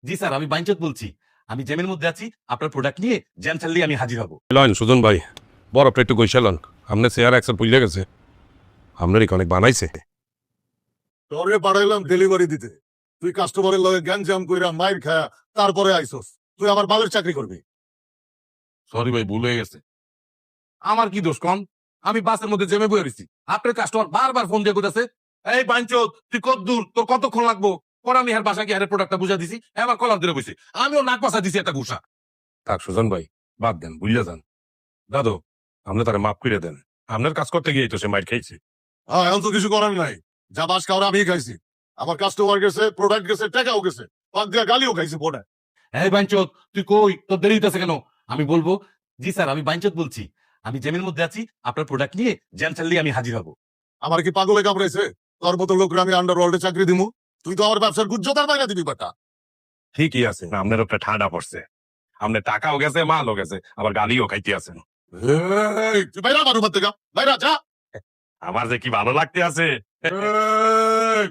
জি sir, আমি বাইনচোদ বলছি। আমি জ্যামের মধ্যে আছি, আপনার প্রোডাক্ট নিয়ে জ্যাম ছাড়লেই আমি হাজির হব। লন সুজন ভাই, বরফটা একটু গৈসালন। আপনার চেয়ার একসাল পুইলে গেছে, আপনার অনেক বানাইছে। তোরে পাঠাইলাম ডেলিভারি দিতে, তুই কাস্টমারের লগে গ্যাঞ্জাম কইরা মাইর খায়া তারপরে আইসস। তুই আমার বালের চাকরি করবি। সরি ভাই, ভুল হয়ে গেছে। আমার কি দোষ কন? আমি বাসের মধ্যে জ্যামে বয়ে রইছি, আপনার কাস্টমার বারবার ফোন দিয়ে কইতাছে, এই বাইনচোদ তুই কত দূর, তোর কতক্ষণ লাগবো? পরে আমি হের বাসা গিয়ে হের প্রোডাক্টটা বুঝা দিছি, আমার কলার ধরে বইছি, আমিও নাক পাশা দিছি একটা ঘুষা। থাক সুজন ভাই, বাদ দেন, বুঝলে যান। দাদু, আপনি তারা মাফ করে দেন। আপনার কাজ করতে গিয়ে তো সে মাইর খাইছে। হ্যাঁ, এখন তো কিছু করার নাই। যা বাস খাওয়া আমি খাইছি, আমার কাস্টমার গেছে, প্রোডাক্ট গেছে, টাকাও গেছে, পাক দিয়া গালিও খাইছি পরে। এই বাইনচোদ তুই কই, তোর দেরি হইতাছে কেন? আমি বলবো, জি স্যার, আমি বাইনচোদ বলছি। আমি জ্যামের মধ্যে আছি, আপনার প্রোডাক্ট নিয়ে জ্যাম ছাড়লেই আমি হাজির হব। আমার কি পাগলে কামড়াইছে? তোর মতো লোকরা আমি আন্ডারওয়ার্ল্ডে চাকরি দিমু? তুই তো আমার ব্যবসার গুজ্জতার বাইরে দিবি বেটা। ঠিকই আছে, আপনার উপরে ঠান্ডা পড়ছে। আপনার টাকাও গেছে, মালও গেছে, আবার গালিও খাইতে আছেন। এই, তুই বাইরা আমার রুমের থেকে, বাইরা যা। আমার যে কি ভালো লাগতে আছে। এই,